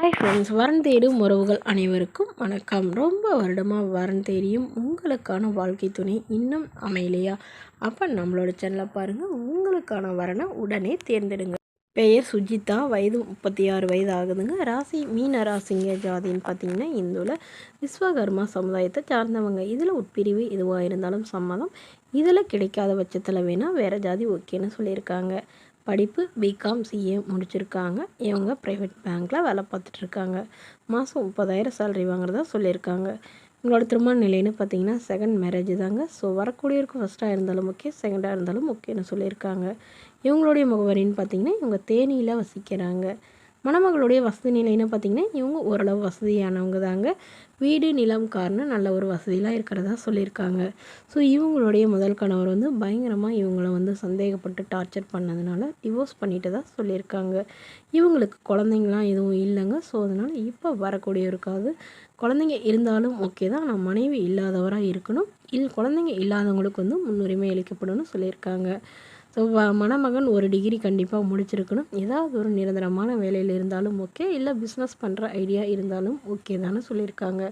Hi friends, வரன் தேடும் உறவுகள் அனைவருக்கும் வணக்கம். ரொம்ப வருடமாக வரன் தேடியும் உங்களுக்கான வாழ்க்கை துணை இன்னும் அமையலையா? அப்போ நம்மளோட சேனலை பாருங்கள். உங்களுக்கான வரனை உடனே தேர்ந்தெடுங்க. பெயர் சுஜிதா, வயது 36 வயது ஆகுதுங்க. ராசி மீன ராசிங்க. ஜாதின்னு பார்த்தீங்கன்னா இந்துவில் விஸ்வகர்மா சமுதாயத்தை சார்ந்தவங்க. இதில் உட்பிரிவு எதுவாக இருந்தாலும் சம்மதம். இதில் கிடைக்காத பட்சத்தில் வேணால் வேறு ஜாதி ஓகேன்னு சொல்லியிருக்காங்க. படிப்பு பிகாம் சிஏ முடிச்சிருக்காங்க. இவங்க ப்ரைவேட் பேங்க்கில் வேலை பார்த்துட்ருக்காங்க. மாதம் 30,000 சேலரி வாங்குறதா சொல்லியிருக்காங்க. இவங்களோட திருமண நிலைன்னு பார்த்தீங்கன்னா செகண்ட் மேரேஜ் தாங்க. ஸோ வரக்கூடியவருக்கு ஃபஸ்ட்டாக இருந்தாலும் ஓகே, செகண்டாக இருந்தாலும் ஓகேன்னு சொல்லியிருக்காங்க. இவங்களுடைய முகவரின்னு பார்த்தீங்கன்னா இவங்க தேனியில் வசிக்கிறாங்க. மணமகளுடைய வசதி நிலைன்னு பார்த்திங்கன்னா இவங்க ஓரளவு வசதியானவங்க தாங்க. வீடு நிலம் காரணம் நல்ல ஒரு வசதியெலாம் இருக்கிறதா சொல்லியிருக்காங்க. ஸோ இவங்களுடைய முதல் கணவர் பயங்கரமாக இவங்கள சந்தேகப்பட்டு டார்ச்சர் பண்ணதுனால டிவோர்ஸ் பண்ணிட்டு தான் சொல்லியிருக்காங்க. இவங்களுக்கு குழந்தைங்களாம் எதுவும் இல்லைங்க. ஸோ அதனால் இப்போ வரக்கூடியவருக்காவது குழந்தைங்க இருந்தாலும் ஓகே தான், ஆனால் மனைவி இல்லாதவராக இருக்கணும். குழந்தைங்க இல்லாதவங்களுக்கு முன்னுரிமை அளிக்கப்படணும்னு சொல்லியிருக்காங்க. ஸோ மணமகன் ஒரு டிகிரி கண்டிப்பாக முடிச்சிருக்கணும். ஏதாவது ஒரு நிரந்தரமான வேலையில் இருந்தாலும் ஓகே, இல்லை பிஸ்னஸ் பண்ணுற ஐடியா இருந்தாலும் ஓகே தானே சொல்லியிருக்காங்க.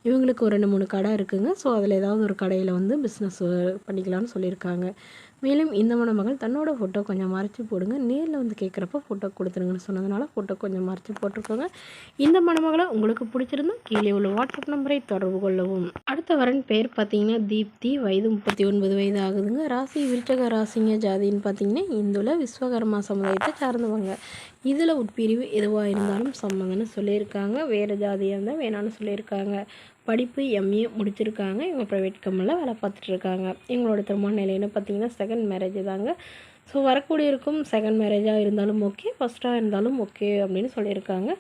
இவங்களுக்கு ஒரு 2-3 கடை இருக்குங்க. ஸோ அதில் ஏதாவது ஒரு கடையில் பிஸ்னஸ் பண்ணிக்கலாம்னு சொல்லியிருக்காங்க. மேலும் இந்த மணமகள் தன்னோட ஃபோட்டோ கொஞ்சம் மறைச்சி போடுங்க, நேரில் கேட்குறப்ப ஃபோட்டோ கொடுத்துருங்கன்னு சொன்னதுனால ஃபோட்டோ கொஞ்சம் மறைச்சி போட்டிருக்கோங்க. இந்த மணமகளை உங்களுக்கு பிடிச்சிருந்தா கீழே உள்ள வாட்ஸ்அப் நம்பரை தொடர்பு கொள்ளவும். அடுத்த வரன் பேர் பார்த்தீங்கன்னா தீப்தி, வயது 39 வயது ஆகுதுங்க. ராசி விருச்சக ராசிங்க. ஜாதின்னு பார்த்தீங்கன்னா இந்துவில் விஸ்வகர்மா சமுதாயத்தை சார்ந்தவங்க. இதில் உட்பிரிவு எதுவாக இருந்தாலும் சம்மந்தம்னு சொல்லியிருக்காங்க. வேறு ஜாதியாக இருந்தால் வேணான்னு சொல்லியிருக்காங்க. படிப்பு எம்ஏ முடிச்சிருக்காங்க. இவங்க ப்ரைவேட் கம்பெனியில் வேலை பார்த்துட்ருக்காங்க. எங்களோட திருமண நிலைன்னு பார்த்தீங்கன்னா செகண்ட் மேரேஜ் தாங்க. ஸோ வரக்கூடியிருக்கும் செகண்ட் மேரேஜாக இருந்தாலும் ஓகே, ஃபஸ்ட்டாக இருந்தாலும் ஓகே அப்படின்னு சொல்லியிருக்காங்க.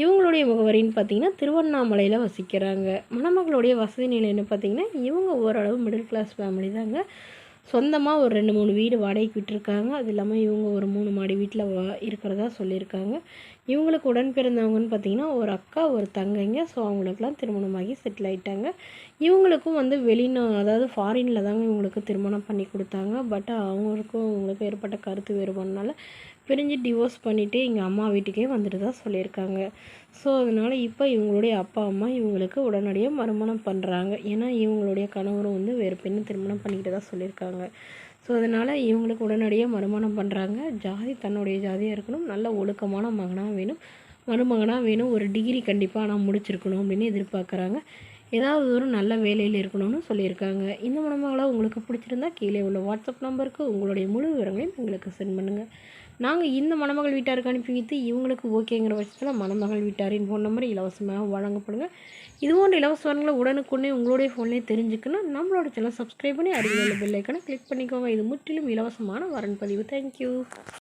இவங்களுடைய முகவரின்னு பார்த்தீங்கன்னா திருவண்ணாமலையில் வசிக்கிறாங்க. மணமகளுடைய வசதி நிலைன்னு பார்த்தீங்கன்னா இவங்க ஓரளவு மிடில் கிளாஸ் ஃபேமிலி தாங்க. சொந்தமாக ஒரு 2-3 வீடு வாடகைக்கு விட்டுருக்காங்க. அது இல்லாமல் இவங்க ஒரு 3 மாடி வீட்டில் இருக்கிறதா சொல்லியிருக்காங்க. இவங்களுக்கு உடன் பிறந்தவங்கன்னு பார்த்தீங்கன்னா ஒரு அக்கா ஒரு தங்கைங்க. ஸோ அவங்களுக்குலாம் திருமணமாகி செட்டில் ஆகிட்டாங்க. இவங்களுக்கும் அதாவது ஃபாரினில் தாங்க இவங்களுக்கு திருமணம் பண்ணி கொடுத்தாங்க. பட் அவங்களுக்கும் இவங்களுக்கும் ஏற்பட்ட கருத்து வேறுபாடுனால பிரிஞ்சு டிவோர்ஸ் பண்ணிவிட்டு இங்கே அம்மா வீட்டுக்கே வந்துட்டு தான் சொல்லியிருக்காங்க. ஸோ அதனால் இப்போ இவங்களுடைய அப்பா அம்மா இவங்களுக்கு உடனடியாக மறுமணம் பண்ணுறாங்க. ஏன்னா இவங்களுடைய கணவரும் வேறு பெண்ணை திருமணம் பண்ணிக்கிட்டு தான் சொல்லியிருக்காங்க. ஸோ அதனால் இவங்களுக்கு உடனடியாக மறுமணம் பண்ணுறாங்க. ஜாதி தன்னுடைய ஜாதியாக இருக்கணும், நல்ல ஒழுக்கமான மகனாக வேணும், மருமகனாக வேணும், ஒரு டிகிரி கண்டிப்பாக ஆனால் முடிச்சிருக்கணும் அப்படின்னு எதிர்பார்க்குறாங்க. ஏதாவது ஒரு நல்ல வேலையில் இருக்கணும்னு சொல்லியிருக்காங்க. இந்த மணமகளை உங்களுக்கு பிடிச்சிருந்தா கீழே உள்ள வாட்ஸ்அப் நம்பருக்கு உங்களுடைய முழு விவரங்களையும் எங்களுக்கு சென்ட் பண்ணுங்கள். நாங்கள் இந்த மணமகள் வீட்டாருக்கு அனுப்பி வைத்து இவங்களுக்கு ஓகேங்கிற பட்சத்தில் மணமகள் வீட்டாரின் ஃபோன் நம்பர் இலவசமாக வழங்கப்படுங்க. இது போன்ற இலவச வரங்களை உடனுக்குடனே உங்களுடைய ஃபோன்லேயே தெரிஞ்சுக்கணும். நம்மளோட சேனல் சப்ஸ்கிரைப் பண்ணி அருகில் உள்ள பெல் ஐக்கானை கிளிக் பண்ணிக்கோங்க. இது முற்றிலும் இலவசமான வரன் பதிவு. தேங்க்யூ.